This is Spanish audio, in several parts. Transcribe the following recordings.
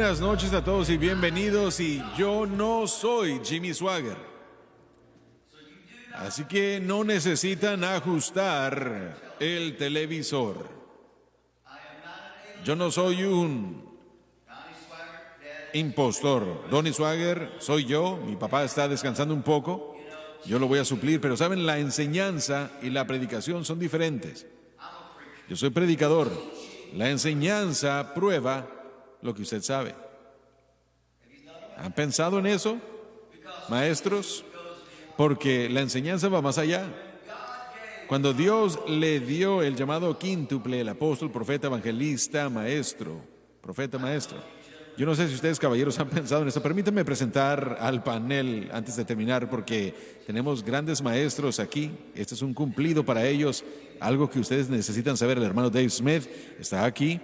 buenas noches a todos y bienvenidos. Y yo no soy Jimmy Swaggart, así que no necesitan ajustar el televisor. Yo no soy un impostor. Donnie Swaggart soy yo. Mi papá está descansando un poco. Yo lo voy a suplir, pero saben, la enseñanza y la predicación son diferentes. Yo soy predicador. La enseñanza prueba lo que usted sabe. ¿Han pensado en eso, maestros? Porque la enseñanza va más allá. Cuando Dios le dio el llamado quíntuple, el apóstol, profeta, evangelista, maestro, profeta, maestro. Yo no sé si ustedes, caballeros, han pensado en esto. Permítanme presentar al panel antes de terminar, porque tenemos grandes maestros aquí. Este es un cumplido para ellos, algo que ustedes necesitan saber. El hermano Dave Smith está aquí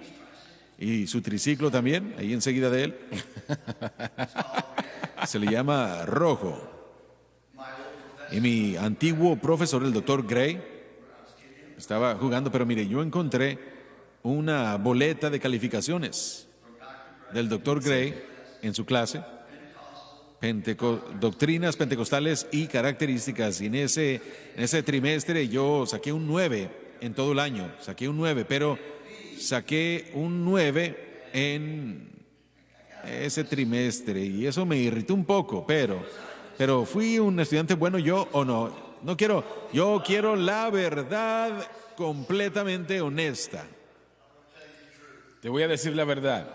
y su triciclo también, ahí enseguida de él. Se le llama Rojo. Y mi antiguo profesor, el doctor Gray, estaba jugando, pero mire, yo encontré una boleta de calificaciones del doctor Gray en su clase, doctrinas pentecostales y características, y en ese trimestre yo saqué un 9 en todo el año, saqué un 9, pero saqué un 9 en ese trimestre y eso me irritó un poco, pero fui un estudiante bueno yo o no. Yo quiero la verdad completamente honesta. Te voy a decir la verdad.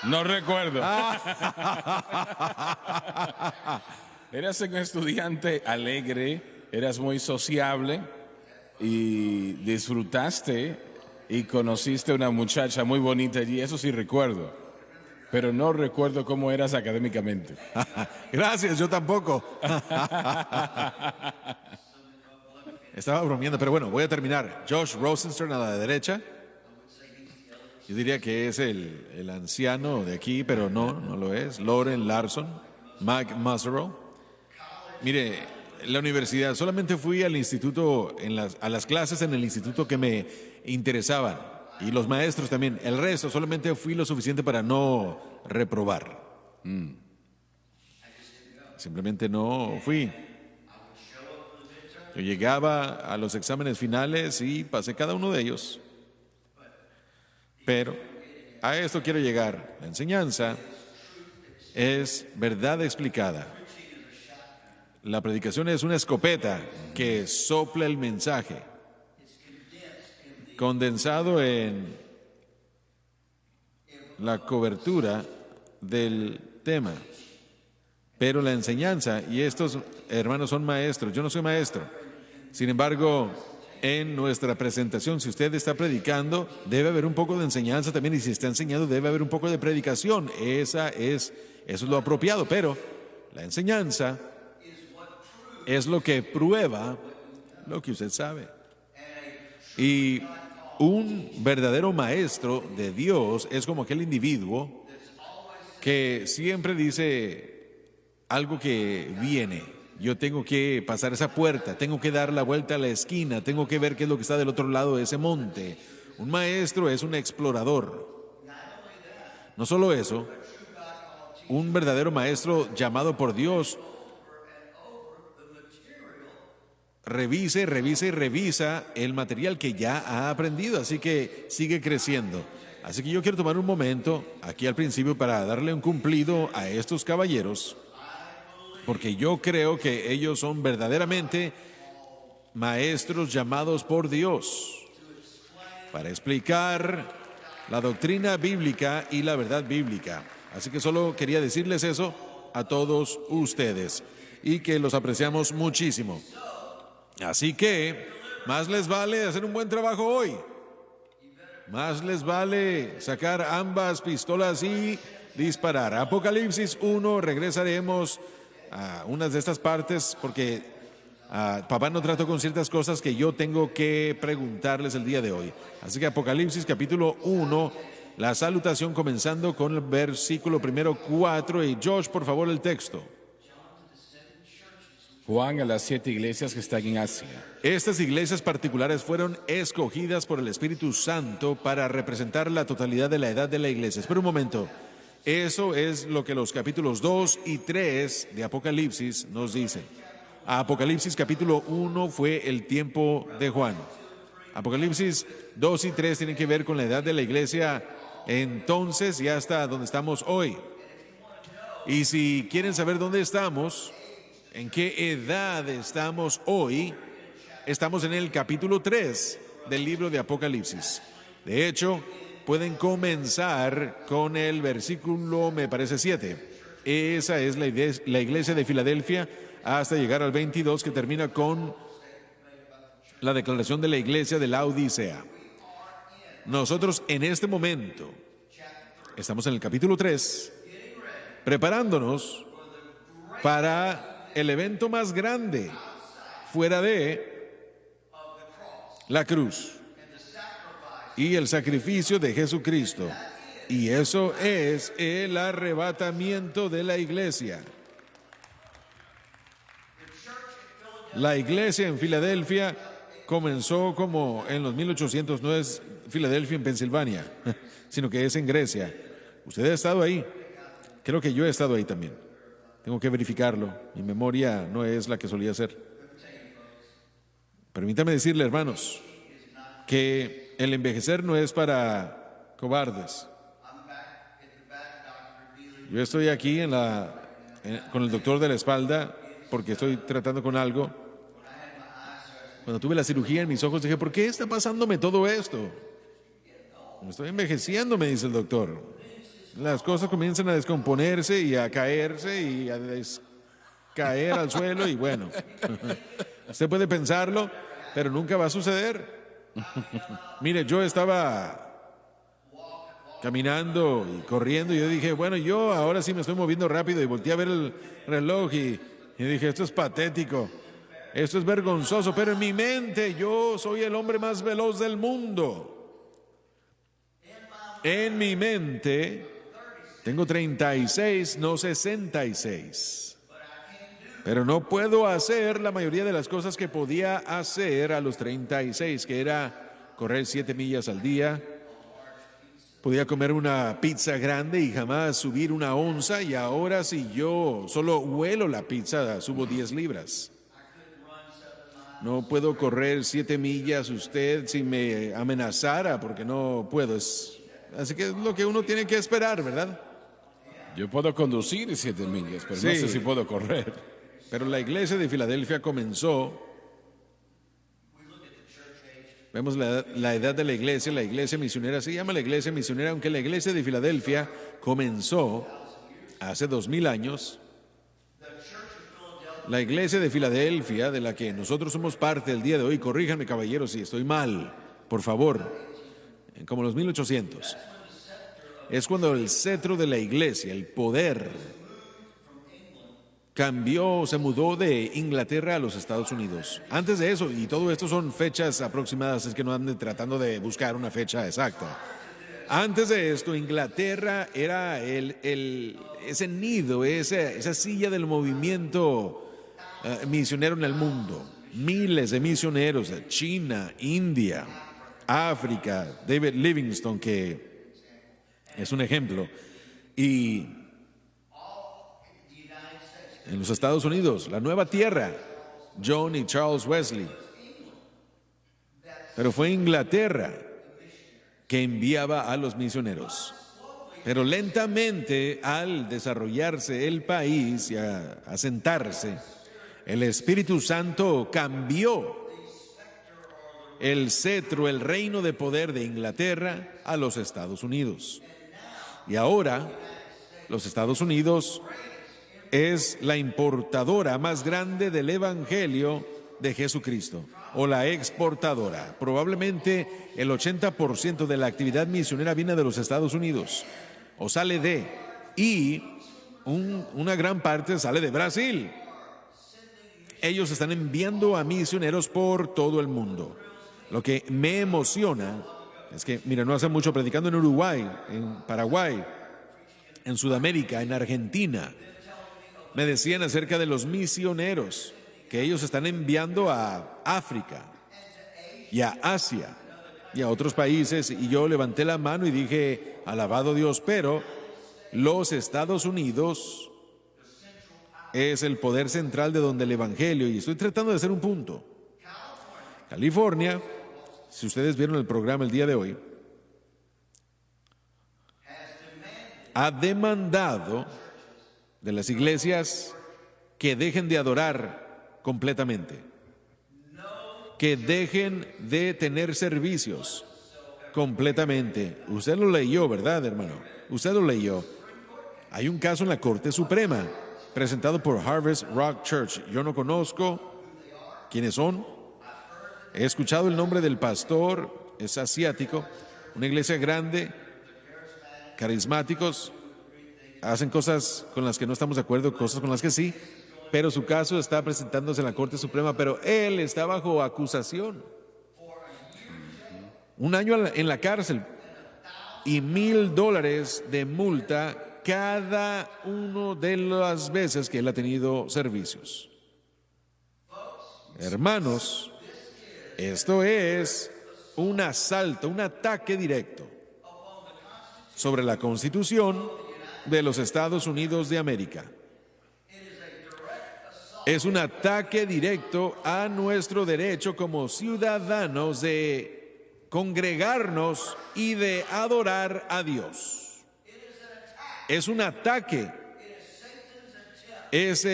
No recuerdo. Eras un estudiante alegre, eras muy sociable y disfrutaste y conociste a una muchacha muy bonita y eso sí recuerdo. Pero no recuerdo cómo eras académicamente. Gracias, yo tampoco. Estaba bromeando, pero bueno, voy a terminar. Josh Rosenstern a la derecha. Yo diría que es el anciano de aquí, pero no lo es. Loren Larson, Mike Massero. Mire, la universidad, solamente fui al instituto, a las clases en el instituto que me interesaban. Y los maestros también. El resto, solamente fui lo suficiente para no reprobar. Simplemente no fui. Yo llegaba a los exámenes finales y pasé cada uno de ellos. Pero a esto quiero llegar. La enseñanza es verdad explicada. La predicación es una escopeta que sopla el mensaje, condensado en la cobertura del tema. Pero la enseñanza, y estos hermanos son maestros, yo no soy maestro. Sin embargo, en nuestra presentación, si usted está predicando, debe haber un poco de enseñanza también, y si está enseñando, debe haber un poco de predicación. Eso es lo apropiado, pero la enseñanza es lo que prueba lo que usted sabe. Y un verdadero maestro de Dios es como aquel individuo que siempre dice algo que viene. Yo tengo que pasar esa puerta, tengo que dar la vuelta a la esquina, tengo que ver qué es lo que está del otro lado de ese monte. Un maestro es un explorador. No solo eso, un verdadero maestro llamado por Dios revisa el material que ya ha aprendido, así que sigue creciendo. Así que yo quiero tomar un momento aquí al principio para darle un cumplido a estos caballeros, porque yo creo que ellos son verdaderamente maestros llamados por Dios para explicar la doctrina bíblica y la verdad bíblica. Así que solo quería decirles eso a todos ustedes y que los apreciamos muchísimo. Así que más les vale hacer un buen trabajo hoy. Más les vale sacar ambas pistolas y disparar. Apocalipsis 1, regresaremos a unas de estas partes porque papá no trató con ciertas cosas que yo tengo que preguntarles el día de hoy. Así que Apocalipsis capítulo 1, la salutación comenzando con el versículo primero 4. Y Josh, por favor, el texto. Juan a las 7 iglesias que están en Asia. Estas iglesias particulares fueron escogidas por el Espíritu Santo para representar la totalidad de la edad de la iglesia. Espera un momento. Eso es lo que los capítulos 2 y 3 de Apocalipsis nos dicen. Apocalipsis capítulo 1 fue el tiempo de Juan. Apocalipsis 2 y 3 tienen que ver con la edad de la iglesia entonces y hasta donde estamos hoy. Y si quieren saber dónde estamos, en qué edad estamos hoy, estamos en el capítulo 3 del libro de Apocalipsis. De hecho, pueden comenzar con el versículo, me parece 7. Esa es la iglesia de Filadelfia hasta llegar al 22, que termina con la declaración de la iglesia de la Odisea. Nosotros en este momento estamos en el capítulo 3, preparándonos para el evento más grande fuera de la cruz y el sacrificio de Jesucristo. Y eso es el arrebatamiento de la iglesia. La iglesia en Filadelfia comenzó como en los 1800, no es Filadelfia en Pensilvania, sino que es en Grecia. Usted ha estado ahí. Creo que yo he estado ahí también. Tengo que verificarlo. Mi memoria no es la que solía ser. Permítame decirle, hermanos, que el envejecer no es para cobardes. Yo estoy aquí con el doctor de la espalda porque estoy tratando con algo. Cuando tuve la cirugía en mis ojos dije, ¿por qué está pasándome todo esto? Me estoy envejeciendo, me dice el doctor. Las cosas comienzan a descomponerse y a caerse y a caer al suelo y bueno, usted puede pensarlo, pero nunca va a suceder. Mire, yo estaba caminando y corriendo y yo dije, bueno, yo ahora sí me estoy moviendo rápido y volteé a ver el reloj y dije, esto es patético, esto es vergonzoso, pero en mi mente yo soy el hombre más veloz del mundo. En mi mente tengo 36, no 66. Pero no puedo hacer la mayoría de las cosas que podía hacer a los 36, que era correr 7 millas al día. Podía comer una pizza grande y jamás subir una onza, y ahora si yo solo huelo la pizza, subo 10 libras. No puedo correr 7 millas usted si me amenazara, porque no puedo. Así que es lo que uno tiene que esperar, ¿verdad? Yo puedo conducir 7 millas, pero no sé si puedo correr. Pero la iglesia de Filadelfia comenzó. Vemos la edad de la iglesia misionera, se llama la iglesia misionera, aunque la iglesia de Filadelfia comenzó hace 2000 años. La iglesia de Filadelfia, de la que nosotros somos parte el día de hoy, corríjanme caballeros si estoy mal, por favor, como los 1800, es cuando el cetro de la iglesia, el poder, cambió, se mudó de Inglaterra a los Estados Unidos. Antes de eso, y todo esto son fechas aproximadas, es que no anden tratando de buscar una fecha exacta. Antes de esto, Inglaterra era ese nido, esa silla del movimiento misionero en el mundo. Miles de misioneros de China, India, África, David Livingstone, que es un ejemplo, y en los Estados Unidos, la nueva tierra, John y Charles Wesley. Pero fue Inglaterra que enviaba a los misioneros. Pero lentamente, al desarrollarse el país y a asentarse, el Espíritu Santo cambió el cetro, el reino de poder de Inglaterra a los Estados Unidos. Y ahora, los Estados Unidos es la importadora más grande del Evangelio de Jesucristo, o la exportadora. Probablemente el 80% de la actividad misionera viene de los Estados Unidos, o sale y una gran parte sale de Brasil. Ellos están enviando a misioneros por todo el mundo. Lo que me emociona es que, mira, no hace mucho predicando en Uruguay, en Paraguay, en Sudamérica, en Argentina, me decían acerca de los misioneros que ellos están enviando a África y a Asia y a otros países, y yo levanté la mano y dije, alabado Dios, pero Los Estados Unidos es el poder central de donde el Evangelio, y estoy tratando de hacer un punto. California, si ustedes vieron el programa el día de hoy, ha demandado de las iglesias que dejen de adorar completamente, que dejen de tener servicios completamente. Usted lo leyó, ¿verdad, hermano? Usted lo leyó. Hay un caso en la Corte Suprema presentado por Harvest Rock Church. Yo no conozco quiénes son. He escuchado el nombre del pastor, es asiático, una iglesia grande, carismáticos, hacen cosas con las que no estamos de acuerdo, cosas con las que sí, pero su caso está presentándose en la Corte Suprema, pero él está bajo acusación. 1 año en la cárcel y $1,000 de multa cada uno de las veces que él ha tenido servicios. Hermanos, esto es un asalto, un ataque directo sobre la Constitución de los Estados Unidos de América. Es un ataque directo a nuestro derecho como ciudadanos de congregarnos y de adorar a Dios. Es un ataque. Es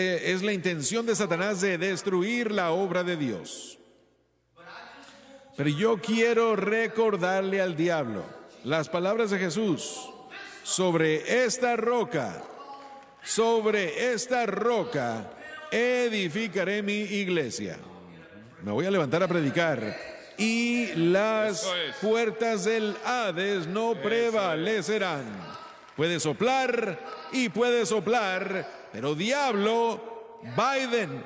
la intención de Satanás de destruir la obra de Dios. Pero yo quiero recordarle al diablo las palabras de Jesús: sobre esta roca edificaré mi iglesia. Me voy a levantar a predicar y las puertas del Hades no prevalecerán. Puede soplar y puede soplar, pero diablo, Biden,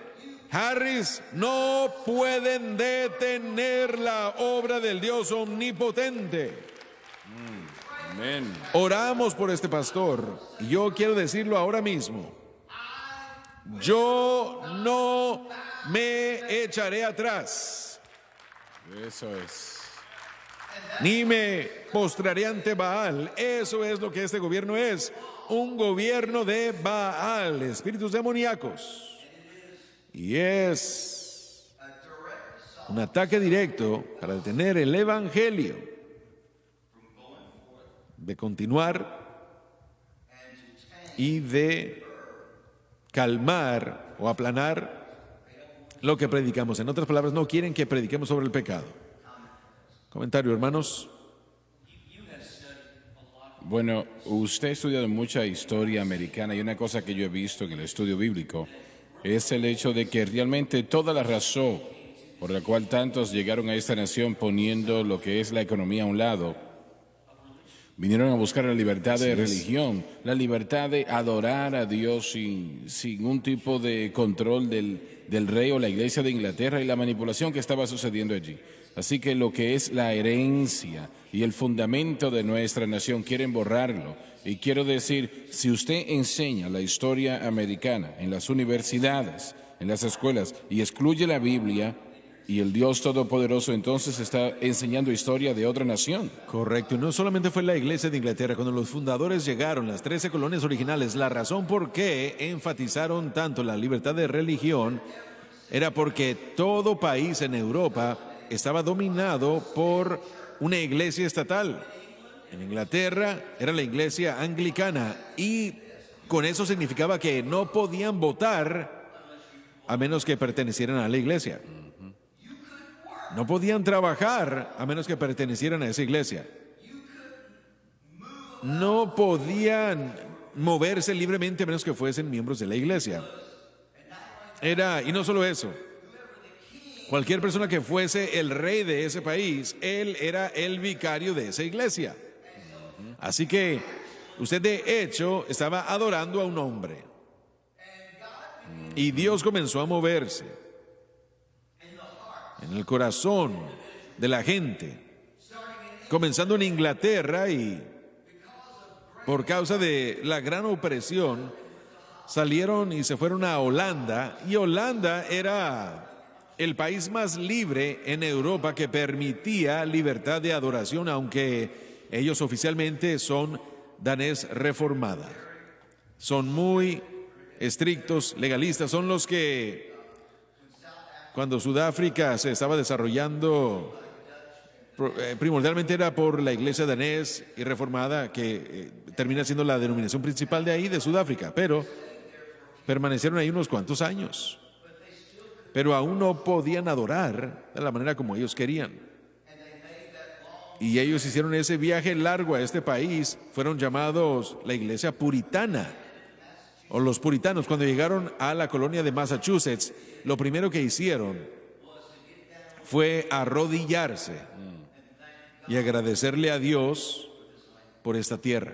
Harris no pueden detener la obra del Dios omnipotente. Amén. Oramos por este pastor y yo quiero decirlo ahora mismo. Yo no me echaré atrás. Eso es. Ni me postraré ante Baal. Eso es lo que este gobierno es. Un gobierno de Baal, espíritus demoníacos. Y es un ataque directo para detener el evangelio de continuar y de calmar o aplanar lo que predicamos. En otras palabras, no quieren que prediquemos sobre el pecado. Comentario, hermanos. Bueno, usted ha estudiado mucha historia americana y una cosa que yo he visto en el estudio bíblico es el hecho de que realmente toda la razón por la cual tantos llegaron a esta nación poniendo lo que es la economía a un lado, vinieron a buscar la libertad de religión, la libertad de adorar a Dios sin un tipo de control del rey o la iglesia de Inglaterra y la manipulación que estaba sucediendo allí. Así que lo que es la herencia y el fundamento de nuestra nación quieren borrarlo. Y quiero decir, si usted enseña la historia americana en las universidades, en las escuelas, y excluye la Biblia y el Dios Todopoderoso, entonces está enseñando historia de otra nación. Correcto, y no solamente fue la iglesia de Inglaterra. Cuando los fundadores llegaron, las 13 colonias originales, la razón por qué enfatizaron tanto la libertad de religión era porque todo país en Europa estaba dominado por una iglesia estatal. En Inglaterra era la iglesia anglicana y con eso significaba que no podían votar a menos que pertenecieran a la iglesia. No podían trabajar a menos que pertenecieran a esa iglesia. No podían moverse libremente a menos que fuesen miembros de la iglesia. Y no solo eso, cualquier persona que fuese el rey de ese país, él era el vicario de esa iglesia. Así que usted de hecho estaba adorando a un hombre. Y Dios comenzó a moverse en el corazón de la gente, comenzando en Inglaterra, y por causa de la gran opresión salieron y se fueron a Holanda, y Holanda era el país más libre en Europa que permitía libertad de adoración, aunque ellos oficialmente son danés reformada. Son muy estrictos, legalistas, son los que cuando Sudáfrica se estaba desarrollando, primordialmente era por la iglesia danés y reformada, que termina siendo la denominación principal de ahí, de Sudáfrica, pero permanecieron ahí unos cuantos años, pero aún no podían adorar de la manera como ellos querían. Y ellos hicieron ese viaje largo a este país, fueron llamados la iglesia puritana, o los puritanos. Cuando llegaron a la colonia de Massachusetts, lo primero que hicieron fue arrodillarse y agradecerle a Dios por esta tierra.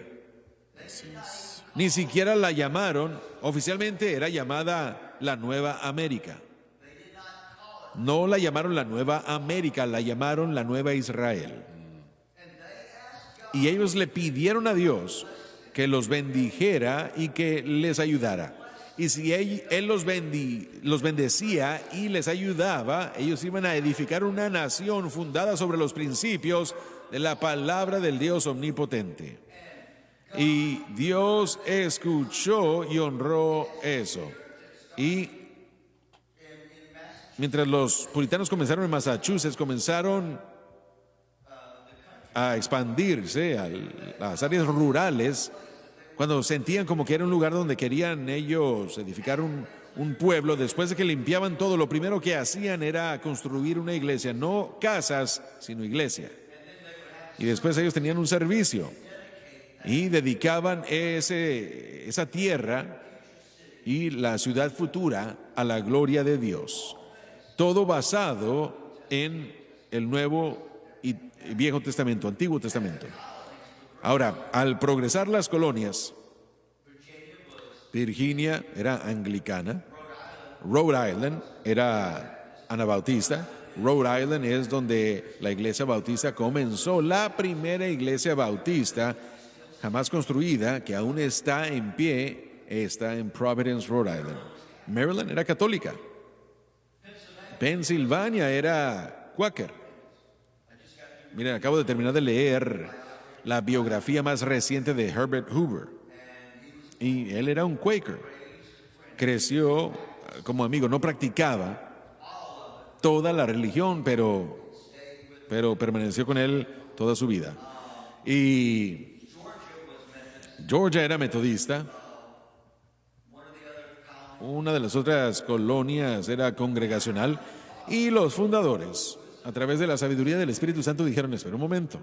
Ni siquiera la llamaron, oficialmente era llamada la Nueva América. No la llamaron la Nueva América, la llamaron la Nueva Israel. Y ellos le pidieron a Dios que los bendijera y que les ayudara. Y si él los bendecía y les ayudaba, ellos iban a edificar una nación fundada sobre los principios de la palabra del Dios omnipotente. Y Dios escuchó y honró eso. Y mientras los puritanos comenzaron en Massachusetts, comenzaron a expandirse a las áreas rurales, cuando sentían como que era un lugar donde querían ellos edificar un pueblo. Después de que limpiaban todo, lo primero que hacían era construir una iglesia, no casas, sino iglesia. Y después ellos tenían un servicio y dedicaban esa tierra y la ciudad futura a la gloria de Dios. Todo basado en el Nuevo y Viejo Testamento, Antiguo Testamento. Ahora, al progresar las colonias, Virginia era anglicana, Rhode Island era anabautista. Rhode Island es donde la iglesia bautista comenzó, la primera iglesia bautista jamás construida, que aún está en pie, está en Providence, Rhode Island. Maryland era católica. Pensilvania era Quaker. Miren, acabo de terminar de leer la biografía más reciente de Herbert Hoover. Y él era un Quaker. Creció como amigo, no practicaba toda la religión, pero permaneció con él toda su vida. Y Georgia era metodista. Una de las otras colonias era congregacional. Y los fundadores, a través de la sabiduría del Espíritu Santo, dijeron: espera un momento.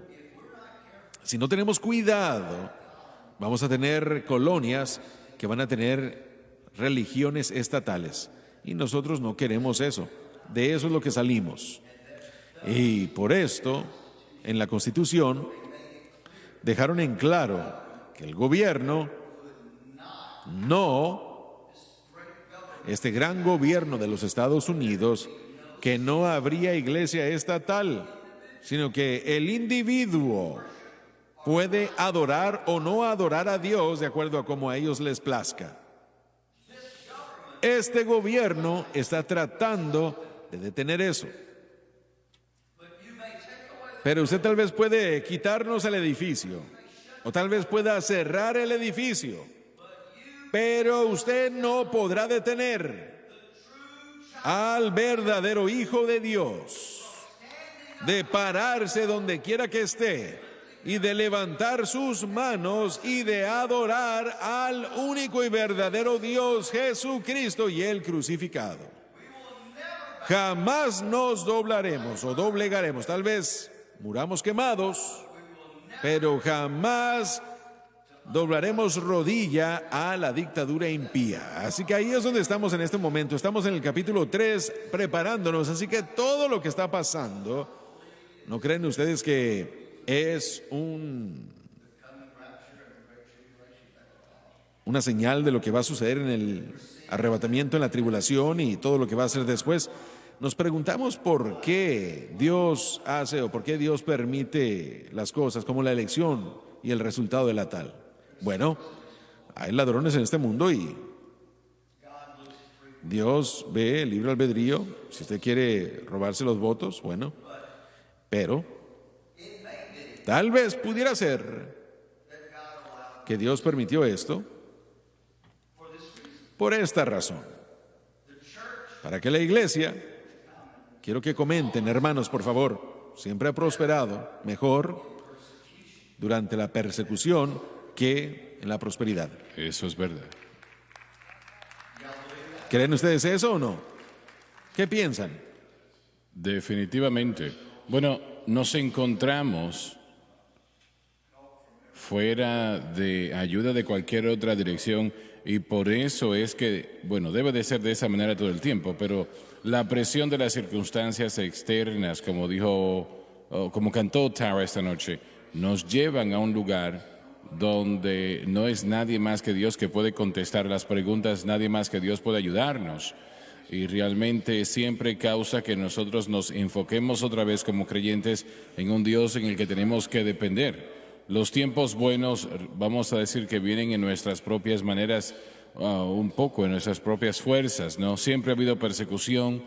Si no tenemos cuidado, vamos a tener colonias que van a tener religiones estatales. Y nosotros no queremos eso. De eso es lo que salimos. Y por esto, en la Constitución, dejaron en claro que el gobierno, este gran gobierno de los Estados Unidos, que no habría iglesia estatal, sino que el individuo puede adorar o no adorar a Dios de acuerdo a como a ellos les plazca. Este gobierno está tratando de detener eso. Pero usted tal vez puede quitarnos el edificio, o tal vez pueda cerrar el edificio, pero usted no podrá detener al verdadero Hijo de Dios de pararse donde quiera que esté y de levantar sus manos y de adorar al único y verdadero Dios, Jesucristo, y el crucificado. Jamás nos doblaremos o doblegaremos. Tal vez muramos quemados, pero jamás doblaremos rodilla a la dictadura impía. Así que ahí es donde estamos en este momento. Estamos en el capítulo 3 preparándonos. Así que todo lo que está pasando, ¿no creen ustedes que es una señal de lo que va a suceder en el arrebatamiento, en la tribulación y todo lo que va a hacer después? Nos preguntamos por qué Dios hace o por qué Dios permite las cosas, como la elección y el resultado de la tal. Bueno, hay ladrones en este mundo y Dios ve el libre albedrío. Si usted quiere robarse los votos, bueno, pero tal vez pudiera ser que Dios permitió esto por esta razón. Para que la iglesia, quiero que comenten, hermanos, por favor, siempre ha prosperado mejor durante la persecución que en la prosperidad. Eso es verdad. ¿Creen ustedes eso o no? ¿Qué piensan? Definitivamente. Bueno, nos encontramos fuera de ayuda de cualquier otra dirección y por eso es que, bueno, debe de ser de esa manera todo el tiempo, pero la presión de las circunstancias externas, como dijo, como cantó Tara esta noche, nos llevan a un lugar donde no es nadie más que Dios que puede contestar las preguntas, nadie más que Dios puede ayudarnos. Y realmente siempre causa que nosotros nos enfoquemos otra vez como creyentes en un Dios en el que tenemos que depender. Los tiempos buenos, vamos a decir que vienen en nuestras propias maneras, un poco en nuestras propias fuerzas, ¿no? Siempre ha habido persecución.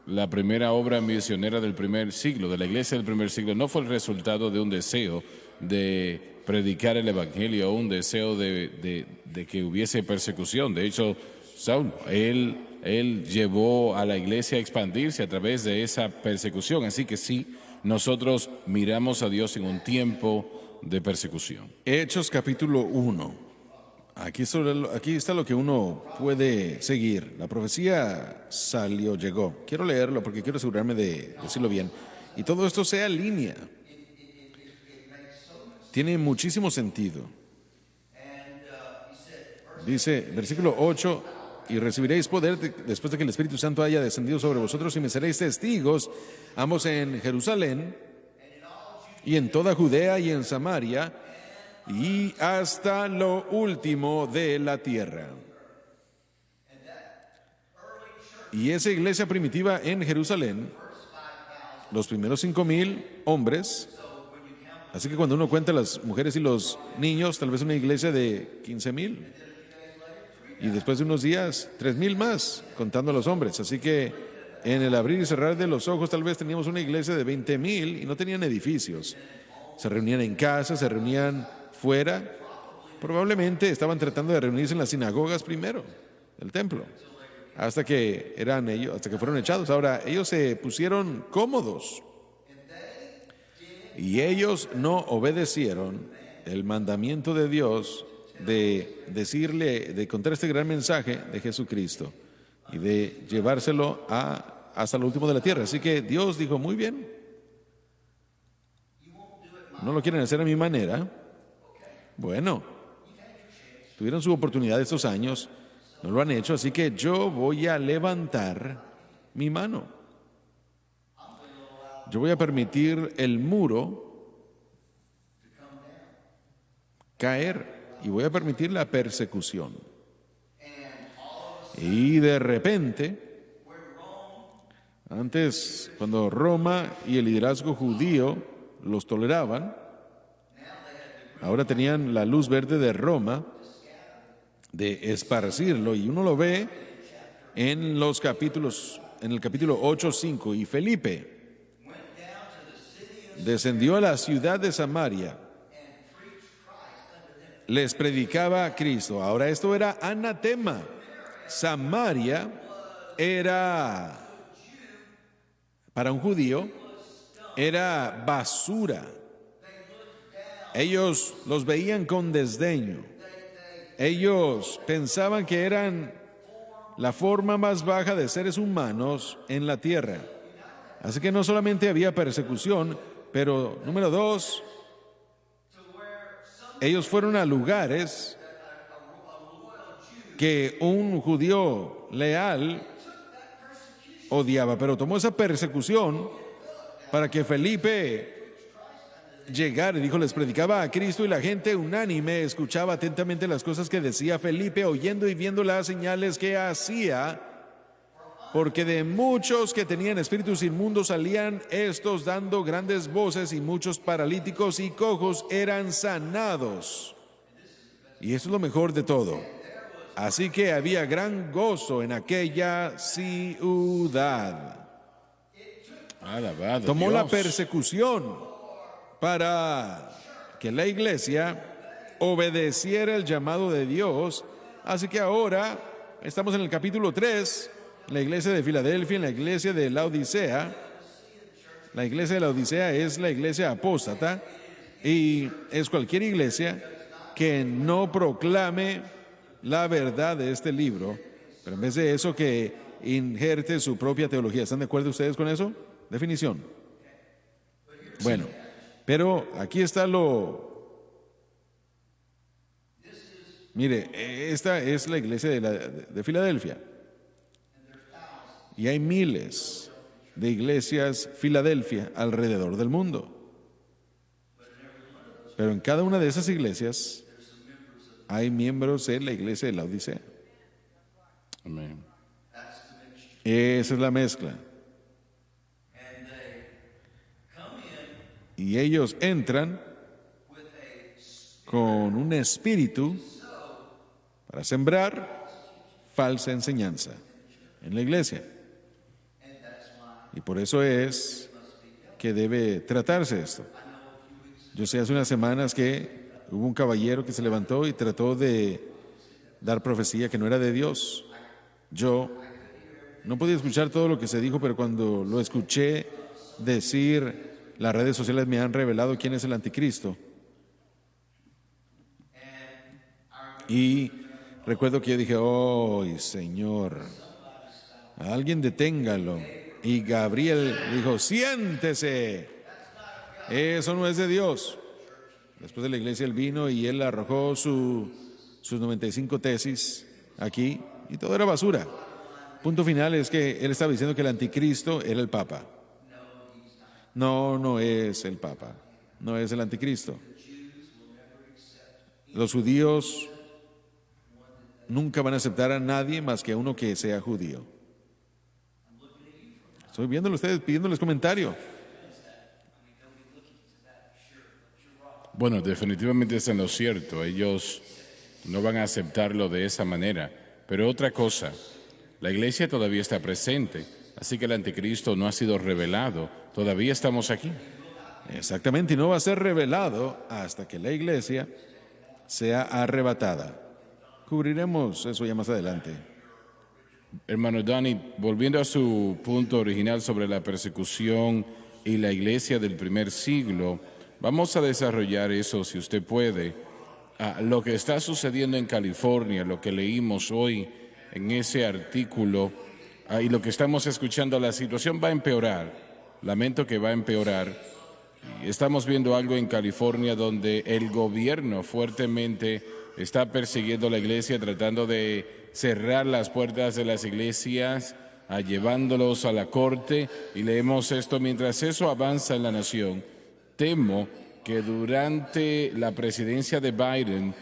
La primera obra misionera del primer siglo, de la iglesia del primer siglo, no fue el resultado de un deseo de predicar el evangelio, un deseo de que hubiese persecución. De hecho, Saúl, él llevó a la iglesia a expandirse a través de esa persecución. Así que sí, nosotros miramos a Dios en un tiempo de persecución. Hechos capítulo 1. Aquí está lo que uno puede seguir. La profecía llegó. Quiero leerlo porque quiero asegurarme de decirlo bien. Y todo esto sea línea. Tiene muchísimo sentido. Dice, versículo 8, y recibiréis poder después de que el Espíritu Santo haya descendido sobre vosotros y me seréis testigos, ambos en Jerusalén y en toda Judea y en Samaria y hasta lo último de la tierra. Y esa iglesia primitiva en Jerusalén, los primeros 5,000 hombres, así que cuando uno cuenta las mujeres y los niños, tal vez una iglesia de 15,000. Y después de unos días, 3,000 más, contando a los hombres. Así que en el abrir y cerrar de los ojos, tal vez teníamos una iglesia de 20,000 y no tenían edificios. Se reunían en casa, se reunían fuera. Probablemente estaban tratando de reunirse en las sinagogas primero, del templo, hasta que fueron echados. Ahora, ellos se pusieron cómodos y ellos no obedecieron el mandamiento de Dios de contar este gran mensaje de Jesucristo y de llevárselo hasta lo último de la tierra. Así que Dios dijo, muy bien, no lo quieren hacer a mi manera. Bueno, tuvieron su oportunidad estos años, no lo han hecho, así que yo voy a levantar mi mano. Yo voy a permitir el muro caer. Y voy a permitir la persecución. Y de repente, antes, cuando Roma y el liderazgo judío los toleraban, ahora tenían la luz verde de Roma de esparcirlo. Y uno lo ve en los capítulos, en el capítulo 8:5. Y Felipe descendió a la ciudad de Samaria, les predicaba a Cristo. Ahora esto era anatema. Samaria era, para un judío, era basura. Ellos los veían con desdeño. Ellos pensaban que eran la forma más baja de seres humanos en la tierra. Así que no solamente había persecución, pero número 2, ellos fueron a lugares que un judío leal odiaba, pero tomó esa persecución para que Felipe llegara y dijo, les predicaba a Cristo y la gente unánime escuchaba atentamente las cosas que decía Felipe, oyendo y viendo las señales que hacía, porque de muchos que tenían espíritus inmundos salían estos dando grandes voces y muchos paralíticos y cojos eran sanados. Y eso es lo mejor de todo. Así que había gran gozo en aquella ciudad. Alabado Tomó Dios. la persecución para que la iglesia obedeciera el llamado de Dios. Así que ahora estamos en el capítulo 3, la iglesia de Filadelfia, en la iglesia de la Odisea. La iglesia de la Odisea es la iglesia apóstata y es cualquier iglesia que no proclame la verdad de este libro, pero en vez de eso que injerte su propia teología. ¿Están de acuerdo ustedes con eso? Definición. Bueno, pero aquí está Mire, esta es la iglesia de Filadelfia. Y hay miles de iglesias Filadelfia alrededor del mundo. Pero en cada una de esas iglesias hay miembros de la iglesia de la Odisea. Amén. Esa es la mezcla. Y ellos entran con un espíritu para sembrar falsa enseñanza en la iglesia. Y por eso es que debe tratarse esto. Yo sé hace unas semanas que hubo un caballero que se levantó y trató de dar profecía que no era de Dios. Yo no podía escuchar todo lo que se dijo, pero cuando lo escuché decir, las redes sociales me han revelado quién es el anticristo. Y recuerdo que yo dije, ¡oh, Señor! Alguien deténgalo. Y Gabriel dijo, siéntese. Eso no es de Dios. Después de la iglesia él vino y él arrojó sus 95 tesis aquí y todo era basura. Punto final es que él estaba diciendo que el anticristo era el Papa. No, no es el Papa. No es el anticristo. Los judíos nunca van a aceptar a nadie más que a uno que sea judío. Estoy viéndolo a ustedes, pidiéndoles comentario. Bueno, definitivamente es en lo cierto. Ellos no van a aceptarlo de esa manera. Pero otra cosa, la iglesia todavía está presente, así que el anticristo no ha sido revelado. Todavía estamos aquí. Exactamente, y no va a ser revelado hasta que la iglesia sea arrebatada. Cubriremos eso ya más adelante. Hermano Donny, volviendo a su punto original sobre la persecución y la iglesia del primer siglo, vamos a desarrollar eso, si usted puede. Lo que está sucediendo en California, lo que leímos hoy en ese artículo y lo que estamos escuchando, la situación va a empeorar. Lamento que va a empeorar. Estamos viendo algo en California donde el gobierno fuertemente está persiguiendo a la iglesia, tratando de cerrar las puertas de las iglesias, llevándolos a la corte, y leemos esto mientras eso avanza en la nación. Temo que durante la presidencia de Biden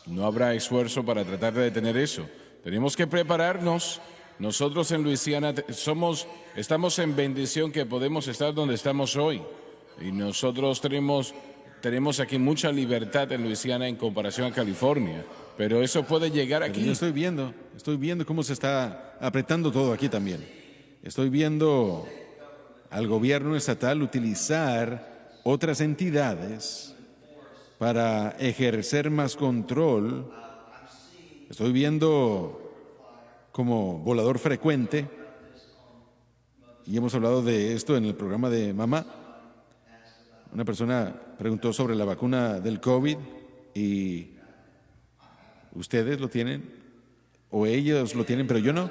no habrá esfuerzo para tratar de detener eso. Tenemos que prepararnos. Nosotros en Luisiana estamos en bendición que podemos estar donde estamos hoy. Y nosotros tenemos aquí mucha libertad en Luisiana en comparación a California. Pero eso puede llegar aquí. Yo estoy viendo cómo se está apretando todo aquí también. Estoy viendo al gobierno estatal utilizar otras entidades para ejercer más control. Estoy viendo como volador frecuente, y hemos hablado de esto en el programa de Mamá. Una persona preguntó sobre la vacuna del COVID y ustedes lo tienen o ellos lo tienen, pero yo no.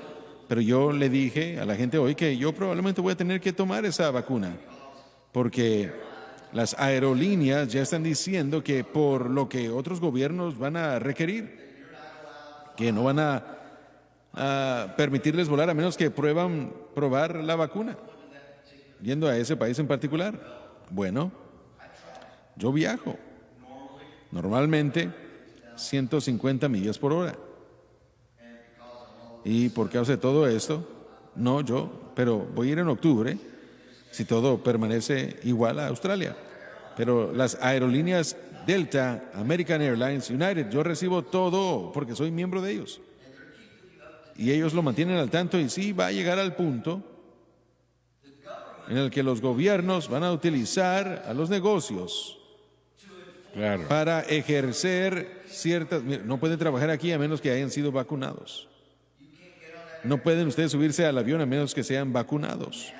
Pero yo le dije a la gente hoy que yo probablemente voy a tener que tomar esa vacuna porque las aerolíneas ya están diciendo que por lo que otros gobiernos van a requerir, que no van a permitirles volar a menos que probar la vacuna, yendo a ese país en particular. Bueno, yo viajo normalmente 150 millas por hora. Y por causa de todo esto, pero voy a ir en octubre, si todo permanece igual a Australia. Pero las aerolíneas Delta, American Airlines, United, yo recibo todo porque soy miembro de ellos. Y ellos lo mantienen al tanto, y sí va a llegar al punto en el que los gobiernos van a utilizar a los negocios Claro. para ejercer ciertas... Mira, no pueden trabajar aquí a menos que hayan sido vacunados. No pueden ustedes subirse al avión a menos que sean vacunados.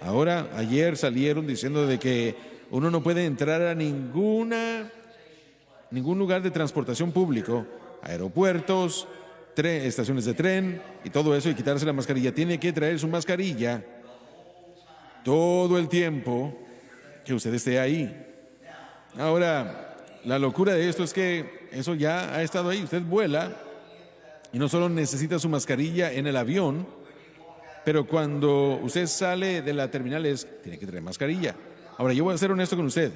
Ahora, ayer salieron diciendo de que uno no puede entrar a ningún lugar de transportación público, aeropuertos, estaciones de tren y todo eso, y quitarse la mascarilla. Tiene que traer su mascarilla todo el tiempo que usted esté ahí. Ahora, la locura de esto es que eso ya ha estado ahí. Usted vuela y no solo necesita su mascarilla en el avión, pero cuando usted sale de la terminal tiene que traer mascarilla. Ahora, yo voy a ser honesto con usted.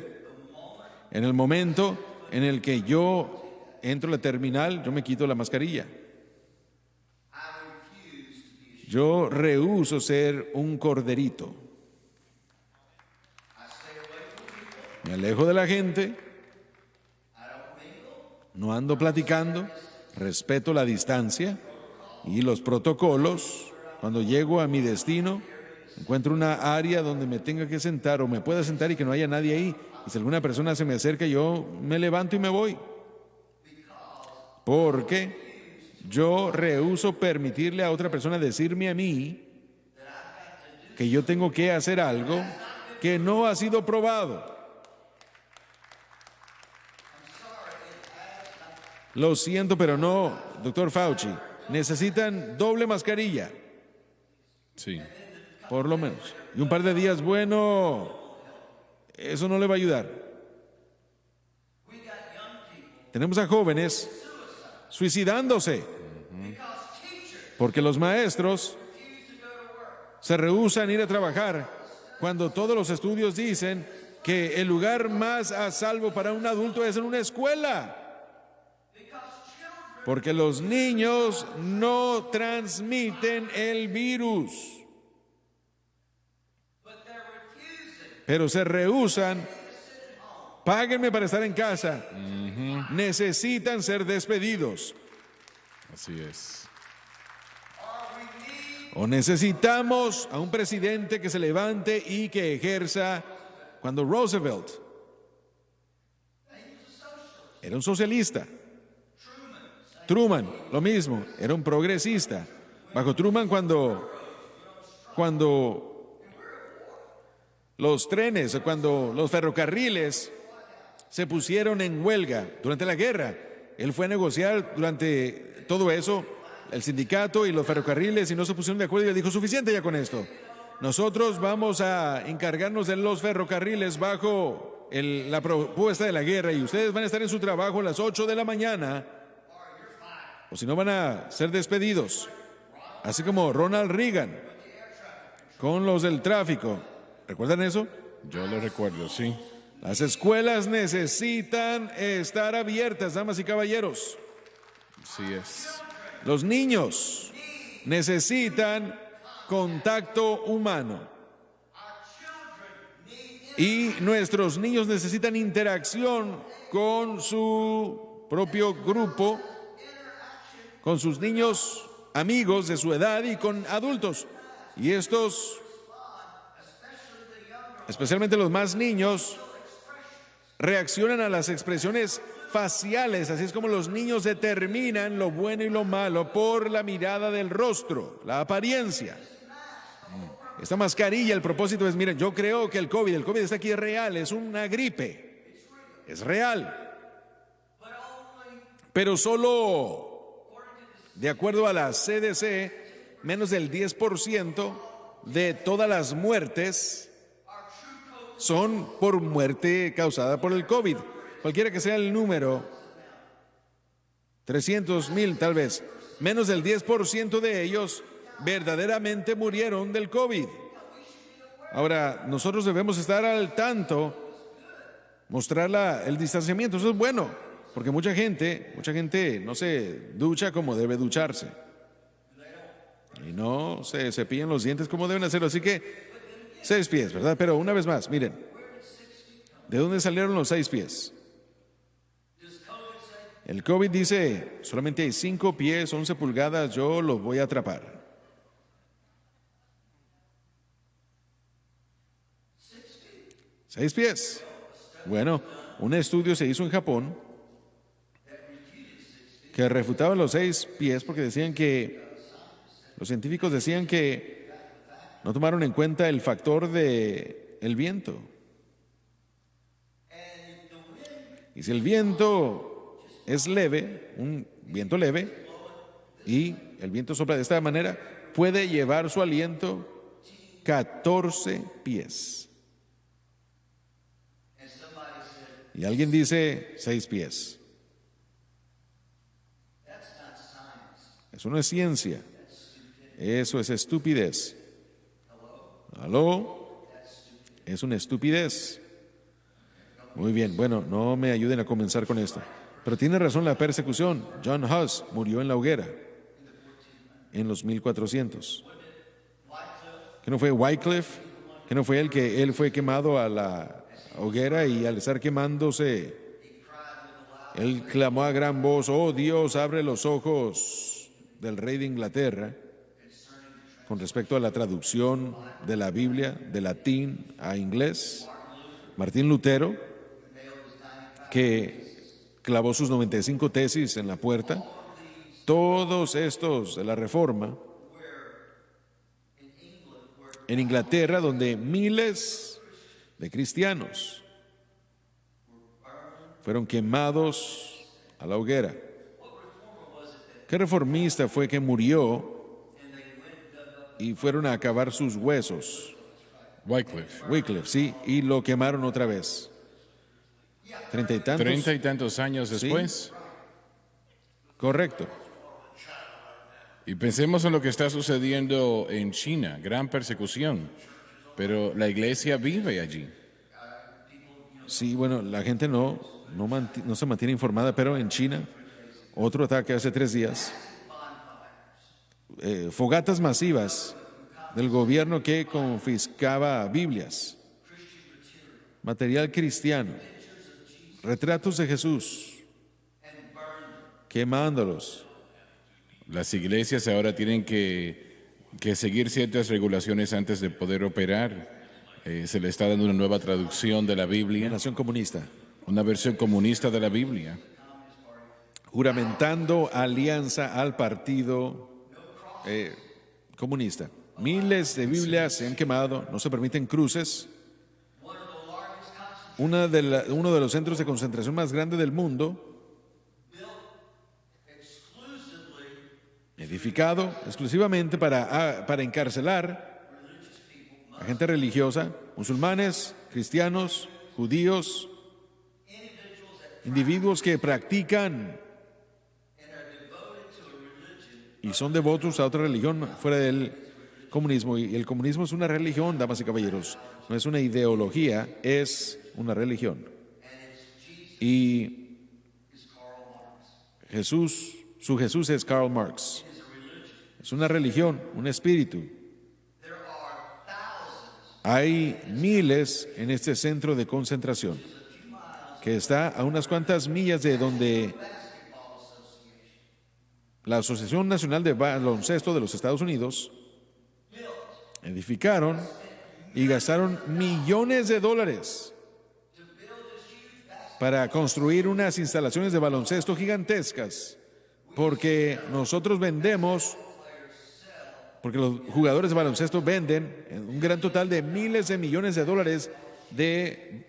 En el momento en el que yo entro a la terminal, yo me quito la mascarilla. Yo rehúso ser un corderito. Me alejo de la gente, no ando platicando, respeto la distancia y los protocolos. Cuando llego a mi destino, encuentro una área donde me tenga que sentar o me pueda sentar y que no haya nadie ahí. Y si alguna persona se me acerca, yo me levanto y me voy. Porque yo rehúso permitirle a otra persona decirme a mí que yo tengo que hacer algo que no ha sido probado. Lo siento, pero no, doctor Fauci. Necesitan doble mascarilla. Sí. Por lo menos. Y un par de días, bueno, eso no le va a ayudar. Tenemos a jóvenes suicidándose porque los maestros se rehúsan a ir a trabajar cuando todos los estudios dicen que el lugar más a salvo para un adulto es en una escuela. Porque los niños no transmiten el virus. Pero se rehúsan. Páguenme para estar en casa. Necesitan ser despedidos. Así es. O necesitamos a un presidente que se levante y que ejerza. Cuando Roosevelt era un socialista. Truman, lo mismo, era un progresista. Bajo Truman, cuando los trenes o cuando los ferrocarriles se pusieron en huelga durante la guerra, él fue a negociar durante todo eso, el sindicato y los ferrocarriles, y no se pusieron de acuerdo y él dijo: suficiente ya con esto. Nosotros vamos a encargarnos de los ferrocarriles bajo la propuesta de la guerra, y ustedes van a estar en su trabajo a las 8 de la mañana. O si no, van a ser despedidos. Así como Ronald Reagan con los del tráfico. ¿Recuerdan eso? Yo lo recuerdo, sí. Las escuelas necesitan estar abiertas, damas y caballeros. Sí es. Los niños necesitan contacto humano. Y nuestros niños necesitan interacción con su propio grupo, con sus niños amigos de su edad y con adultos. Y estos, especialmente los más niños, reaccionan a las expresiones faciales. Así es como los niños determinan lo bueno y lo malo por la mirada del rostro, la apariencia. Esta mascarilla, el propósito es: miren, yo creo que el COVID está aquí, es real, es una gripe, es real. Pero solo, de acuerdo a la CDC, menos del 10% de todas las muertes son por muerte causada por el COVID. Cualquiera que sea el número, 300,000 tal vez, menos del 10% de ellos verdaderamente murieron del COVID. Ahora, nosotros debemos estar al tanto, mostrar el distanciamiento. Eso es bueno, porque mucha gente no se ducha como debe ducharse. Y no se cepillan los dientes como deben hacerlo. Así que 6 pies, ¿verdad? Pero una vez más, miren, ¿de dónde salieron los 6 pies? El COVID dice: solamente hay 5 pies, 11 pulgadas, yo los voy a atrapar. 6 pies. Bueno, Un estudio se hizo en Japón que refutaba los 6 pies porque decían que los científicos decían que no tomaron en cuenta el factor de el viento. Y si el viento es leve, un viento leve, y el viento sopla de esta manera, puede llevar su aliento 14 pies. Y alguien dice 6 pies. Eso no es ciencia. Eso es estupidez. ¿Aló? Es una estupidez. Muy bien, bueno, no me ayuden a comenzar con esto. Pero tiene razón la persecución. John Huss murió en la hoguera en los 1400. ¿Qué no fue Wycliffe? ¿Qué no fue él fue quemado a la hoguera y al estar quemándose, él clamó a gran voz: oh Dios, abre los ojos del rey de Inglaterra con respecto a la traducción de la Biblia de latín a inglés? Martín Lutero, que clavó sus 95 tesis en la puerta. Todos estos de la Reforma en Inglaterra, donde miles de cristianos fueron quemados a la hoguera. ¿Qué reformista fue que murió y fueron a acabar sus huesos? Wycliffe, sí, y lo quemaron otra vez. 30 y tantos años después. Sí, correcto. Y pensemos en lo que está sucediendo en China, gran persecución, pero la iglesia vive allí. Sí, bueno, la gente no se mantiene informada, pero en China, otro ataque hace 3 días, fogatas masivas del gobierno que confiscaba Biblias, material cristiano, retratos de Jesús, quemándolos. Las iglesias ahora tienen que seguir ciertas regulaciones antes de poder operar. Se le está dando una nueva traducción de la Biblia. Nación comunista. Una versión comunista de la Biblia. Juramentando alianza al partido comunista. Miles de Biblias se han quemado, no se permiten cruces. Uno de los centros de concentración más grandes del mundo, edificado exclusivamente para encarcelar a gente religiosa, musulmanes, cristianos, judíos, individuos que practican y son devotos a otra religión fuera del comunismo. Y el comunismo es una religión, damas y caballeros, no es una ideología, es una religión. Y su Jesús es Karl Marx. Es una religión, un espíritu. Hay miles en este centro de concentración que está a unas cuantas millas de donde la Asociación Nacional de Baloncesto de los Estados Unidos edificaron y gastaron millones de dólares para construir unas instalaciones de baloncesto gigantescas, porque los jugadores de baloncesto venden un gran total de miles de millones de dólares de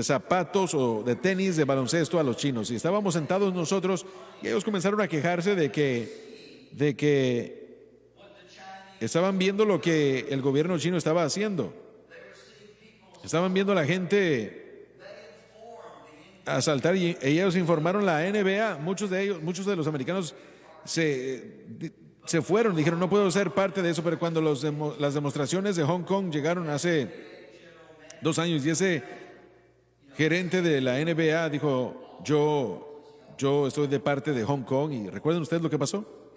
zapatos o de tenis de baloncesto a los chinos. Y estábamos sentados nosotros y ellos comenzaron a quejarse de que estaban viendo lo que el gobierno chino estaba haciendo. Estaban viendo a la gente asaltar y ellos informaron la NBA. Muchos de los americanos se fueron, dijeron: no puedo ser parte de eso. Pero cuando las demostraciones de Hong Kong llegaron hace 2 años y ese gerente de la NBA dijo: yo estoy de parte de Hong Kong. ¿Y recuerdan ustedes lo que pasó?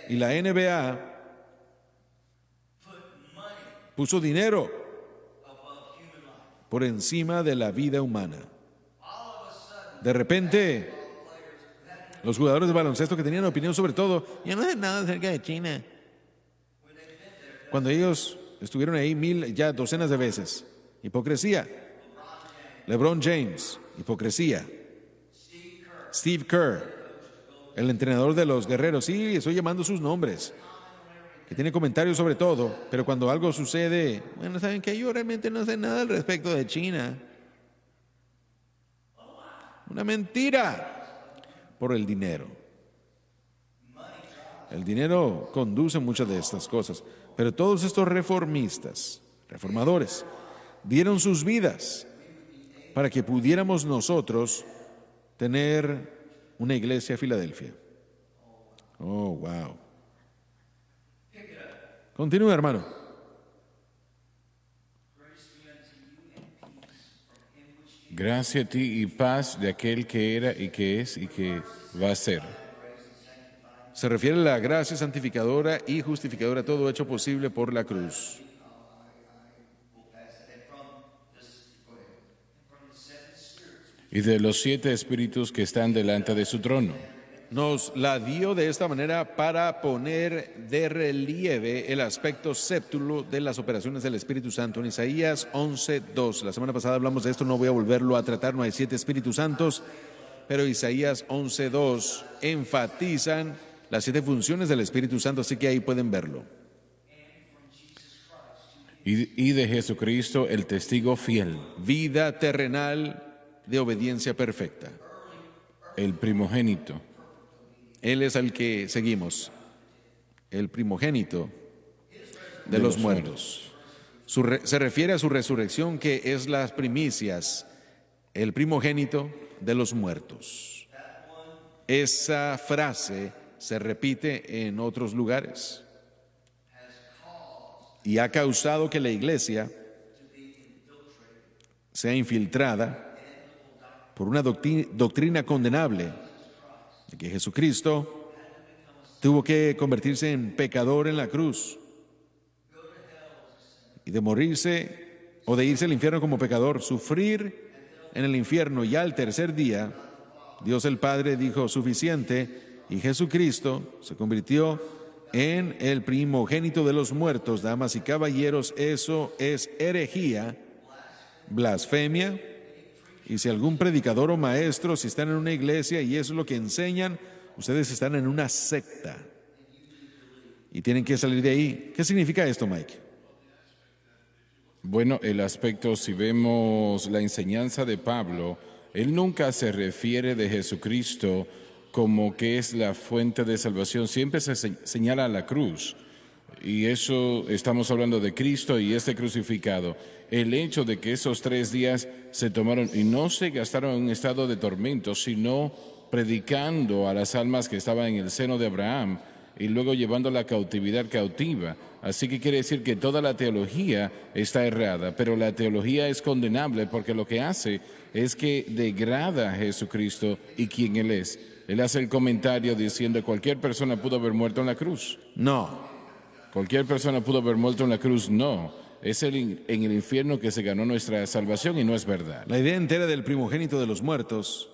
Y la NBA puso dinero por encima de la vida humana. De repente, los jugadores de baloncesto que tenían opinión sobre todo, yo no sé nada acerca de China. Cuando ellos estuvieron ahí ya docenas de veces. Hipocresía. LeBron James, hipocresía. Steve Kerr, el entrenador de los guerreros, sí, estoy llamando sus nombres, que tiene comentarios sobre todo, pero cuando algo sucede, bueno, saben que yo realmente no sé nada al respecto de China. Una mentira por el dinero. El dinero conduce muchas de estas cosas, pero todos estos reformistas, reformadores, dieron sus vidas para que pudiéramos nosotros tener una iglesia a Filadelfia. Oh, wow. Continúa, hermano. Gracia a ti y paz de aquel que era y que es y que va a ser. Se refiere a la gracia santificadora y justificadora, todo hecho posible por la cruz. Y de los 7 espíritus que están delante de su trono. Nos la dio de esta manera para poner de relieve el aspecto séptulo de las operaciones del Espíritu Santo. En Isaías 11:2, la semana pasada hablamos de esto, no voy a volverlo a tratar, no hay 7 Espíritus Santos, pero Isaías 11:2 enfatizan las 7 funciones del Espíritu Santo, así que ahí pueden verlo. Y de Jesucristo, el testigo fiel. Vida terrenal de obediencia perfecta. El primogénito. Él es el que seguimos, el primogénito de los muertos. Se refiere a su resurrección, que es las primicias, el primogénito de los muertos. Esa frase se repite en otros lugares y ha causado que la iglesia sea infiltrada por una doctrina condenable de que Jesucristo tuvo que convertirse en pecador en la cruz y de morirse o de irse al infierno como pecador, sufrir en el infierno, y al tercer día Dios el Padre dijo suficiente, y Jesucristo se convirtió en el primogénito de los muertos. Damas y caballeros, eso es herejía, blasfemia. Y si algún predicador o maestro, si están en una iglesia y eso es lo que enseñan, ustedes están en una secta y tienen que salir de ahí. ¿Qué significa esto, Mike? Bueno, el aspecto, si vemos la enseñanza de Pablo, él nunca se refiere de Jesucristo como que es la fuente de salvación, siempre se señala a la cruz. Y eso estamos hablando de Cristo y este crucificado. El hecho de que esos 3 días se tomaron y no se gastaron en un estado de tormento, sino predicando a las almas que estaban en el seno de Abraham y luego llevando la cautividad cautiva. Así que quiere decir que toda la teología está errada, pero la teología es condenable porque lo que hace es que degrada a Jesucristo y quién Él es. Él hace el comentario diciendo que cualquier persona pudo haber muerto en la cruz. No. Cualquier persona pudo haber muerto en la cruz, no. Es en el infierno que se ganó nuestra salvación y no es verdad. La idea entera del primogénito de los muertos.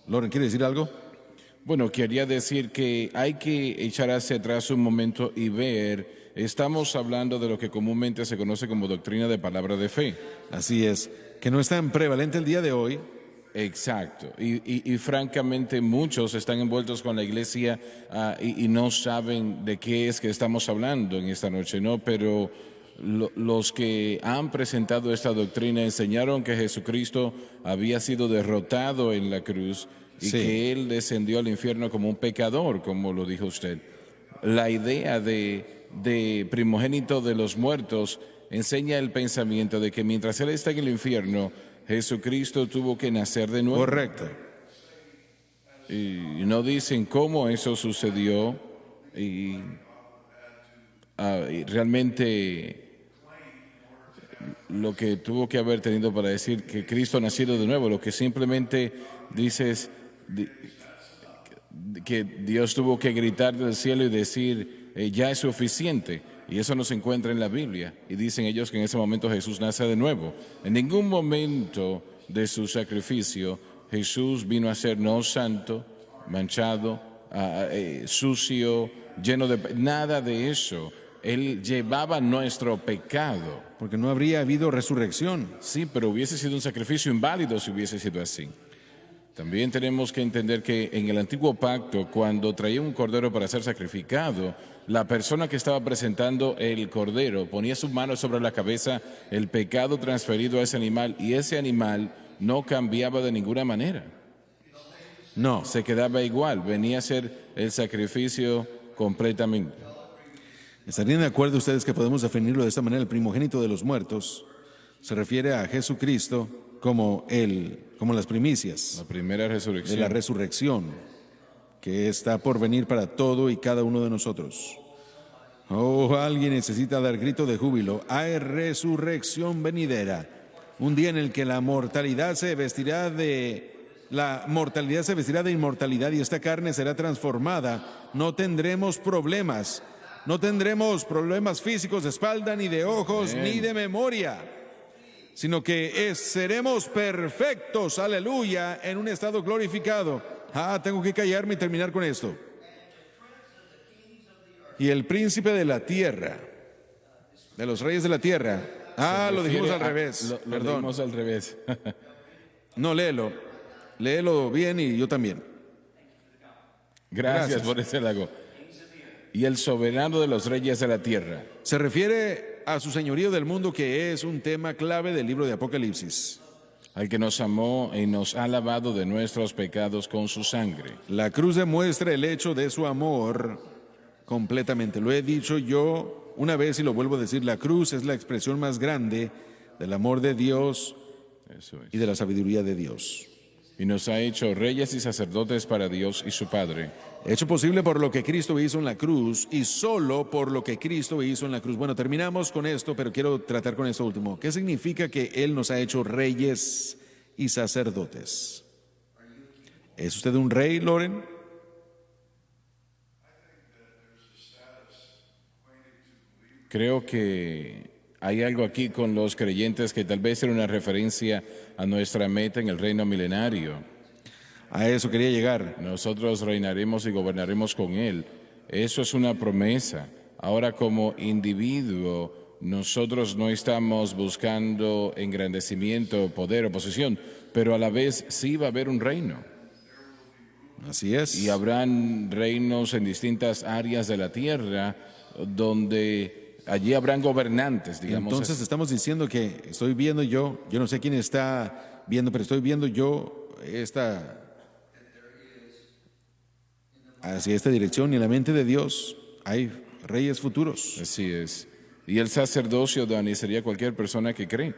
Loren, ¿quiere decir algo? Bueno, quería decir que hay que echar hacia atrás un momento y ver, estamos hablando de lo que comúnmente se conoce como doctrina de palabra de fe. Así es, que no es tan prevalente el día de hoy. Exacto, y francamente muchos están envueltos con la iglesia y no saben de qué es que estamos hablando en esta noche, ¿no? Pero los que han presentado esta doctrina enseñaron que Jesucristo había sido derrotado en la cruz y que Él descendió al infierno como un pecador, como lo dijo usted. La idea de primogénito de los muertos enseña el pensamiento de que mientras Él está en el infierno, Jesucristo tuvo que nacer de nuevo. Correcto. Y no dicen cómo eso sucedió y realmente lo que tuvo que haber tenido para decir que Cristo ha nacido de nuevo, lo que simplemente dice es que Dios tuvo que gritar del cielo y decir ya es suficiente. Y eso no se encuentra en la Biblia. Y dicen ellos que en ese momento Jesús nace de nuevo. En ningún momento de su sacrificio Jesús vino a ser no santo, manchado, sucio, lleno de... Nada de eso. Él llevaba nuestro pecado. porque no habría habido resurrección. Sí, pero hubiese sido un sacrificio inválido si hubiese sido así. También tenemos que entender que en el antiguo pacto, cuando traía un cordero para ser sacrificado, la persona que estaba presentando el cordero ponía su mano sobre la cabeza, el pecado transferido a ese animal, y ese animal no cambiaba de ninguna manera. No. Se quedaba igual, venía a ser el sacrificio completamente. ¿Estarían de acuerdo ustedes que podemos definirlo de esta manera? El primogénito de los muertos se refiere a Jesucristo como las primicias La primera de resurrección. la resurrección que está por venir para todo y cada uno de nosotros. Oh, alguien necesita dar grito de júbilo. Hay resurrección venidera. Un día en el que la mortalidad se vestirá de inmortalidad y esta carne será transformada. No tendremos problemas. No tendremos problemas físicos de espalda, ni de ojos, ni de memoria, sino que seremos perfectos, aleluya, en un estado glorificado. Tengo que callarme y terminar con esto. Y el príncipe de la tierra, de los reyes de la tierra, lo dijimos al revés, Lo perdón. dijimos al revés. No, léelo bien y yo también. Gracias por ese lago. Y el soberano de los reyes de la tierra. Se refiere a su señorío del mundo, que es un tema clave del libro de Apocalipsis. Al que nos amó y nos ha lavado de nuestros pecados con su sangre. La cruz demuestra el hecho de su amor completamente. Lo he dicho yo una vez y lo vuelvo a decir. La cruz es la expresión más grande del amor de Dios Eso es. y de la sabiduría de Dios. Y nos ha hecho reyes y sacerdotes para Dios y su Padre. Hecho posible por lo que Cristo hizo en la cruz y solo por lo que Cristo hizo en la cruz. Bueno, terminamos con esto, pero quiero tratar con esto último. ¿Qué significa que Él nos ha hecho reyes y sacerdotes? ¿Es usted un rey, Loren? Creo que hay algo aquí con los creyentes que tal vez era una referencia a nuestra meta en el reino milenario. A eso quería llegar. Nosotros reinaremos y gobernaremos con Él. Eso es una promesa. Ahora, como individuo, nosotros no estamos buscando engrandecimiento, poder o posición, pero a la vez sí va a haber un reino. Así es. Y habrán reinos en distintas áreas de la tierra donde allí habrán gobernantes, digamos. Entonces estamos diciendo que estoy viendo yo no sé quién está viendo, pero estoy viendo yo hacia esta dirección, y en la mente de Dios hay reyes futuros. Así es. Y el sacerdocio, Dani, sería cualquier persona que cree.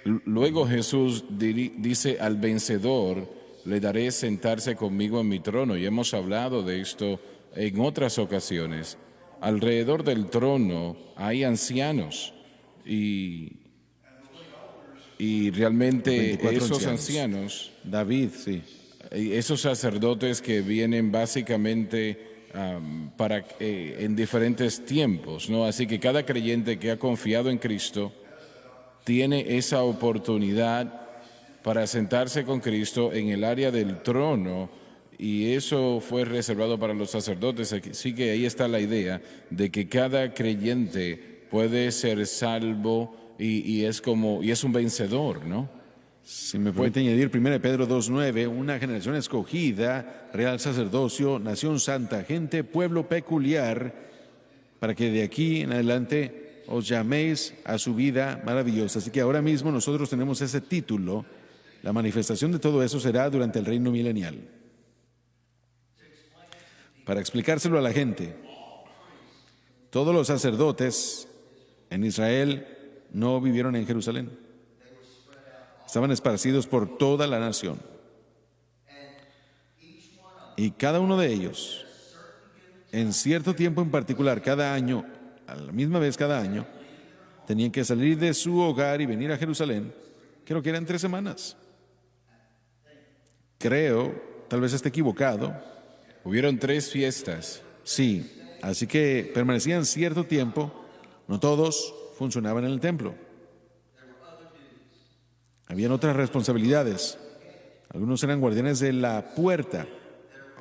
Luego Jesús dice al vencedor, le daré sentarse conmigo en mi trono. Y hemos hablado de esto en otras ocasiones. Alrededor del trono hay ancianos y realmente 24 esos ancianos. ancianos, David, sí. esos sacerdotes que vienen básicamente en diferentes tiempos, ¿no? Así que cada creyente que ha confiado en Cristo tiene esa oportunidad para sentarse con Cristo en el área del trono, y eso fue reservado para los sacerdotes. Así que ahí está la idea de que cada creyente puede ser salvo y es un vencedor, ¿no? Si me permite añadir, 1 Pedro 2:9, una generación escogida, real sacerdocio, nación santa, gente, pueblo peculiar, para que de aquí en adelante os llaméis a su vida maravillosa. Así que ahora mismo nosotros tenemos ese título. La manifestación de todo eso será durante el reino milenial. Para explicárselo a la gente, todos los sacerdotes en Israel no vivieron en Jerusalén. Estaban esparcidos por toda la nación. Y cada uno de ellos, en cierto tiempo en particular, cada año, a la misma vez cada año, tenían que salir de su hogar y venir a Jerusalén. Creo que eran 3 semanas. Creo, tal vez esté equivocado. Hubieron 3 fiestas. Sí, así que permanecían cierto tiempo. No todos funcionaban en el templo. Habían otras responsabilidades. Algunos eran guardianes de la puerta.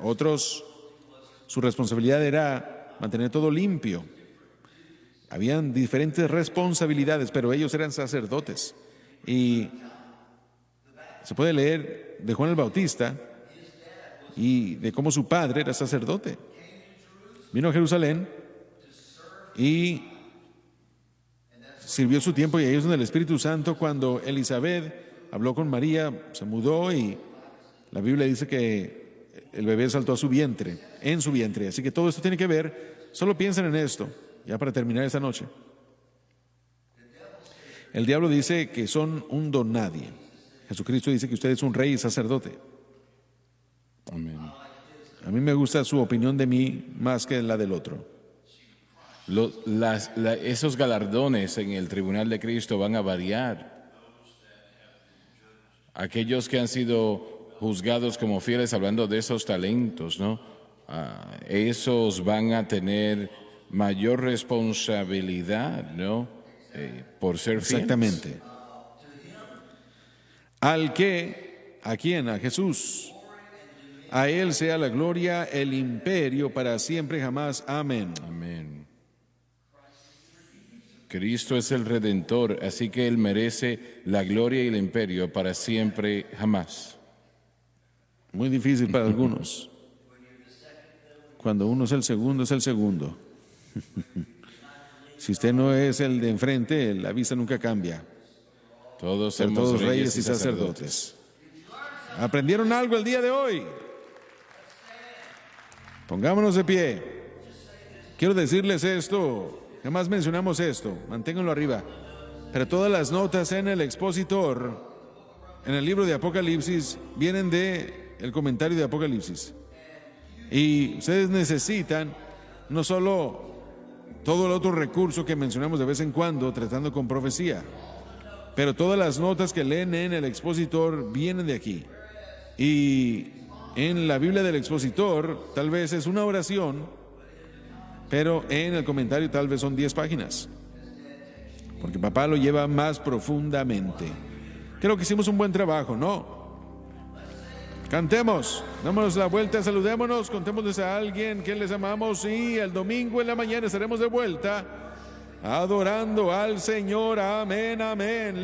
Otros, su responsabilidad era mantener todo limpio. Habían diferentes responsabilidades, pero ellos eran sacerdotes. Y se puede leer de Juan el Bautista y de cómo su padre era sacerdote. Vino a Jerusalén y sirvió su tiempo, y ahí es donde el Espíritu Santo, cuando Elizabeth habló con María, se mudó, y la Biblia dice que el bebé saltó a su vientre, en su vientre. Así que todo esto tiene que ver, solo piensen en esto, ya para terminar esta noche. El diablo dice que son un don nadie. Jesucristo dice que usted es un rey y sacerdote. Amén. A mí me gusta su opinión de mí más que la del otro. Esos galardones en el tribunal de Cristo van a variar. Aquellos que han sido juzgados como fieles, hablando de esos talentos, ¿no? Esos van a tener mayor responsabilidad, ¿no? Por ser fieles. Exactamente. ¿A quién? A Jesús. A Él sea la gloria, el imperio para siempre jamás. Amén. Amén. Cristo es el Redentor, así que Él merece la gloria y el imperio para siempre jamás. Muy difícil para algunos. Cuando uno es el segundo, es el segundo. Si usted no es el de enfrente, la vista nunca cambia. Todos Ser somos todos reyes y sacerdotes. ¿Aprendieron algo el día de hoy? Pongámonos de pie. Quiero decirles esto. Jamás mencionamos esto. Manténganlo arriba. Pero todas las notas en el expositor, en el libro de Apocalipsis, vienen de el comentario de Apocalipsis. Y ustedes necesitan no solo todo el otro recurso que mencionamos de vez en cuando, tratando con profecía, pero todas las notas que leen en el expositor vienen de aquí. Y en la Biblia del expositor tal vez es una oración, pero en el comentario tal vez son 10 páginas, porque papá lo lleva más profundamente. Creo que hicimos un buen trabajo, ¿no? Cantemos, démonos la vuelta, saludémonos, contémosles a alguien que les amamos, y el domingo en la mañana estaremos de vuelta adorando al Señor. Amén, amén.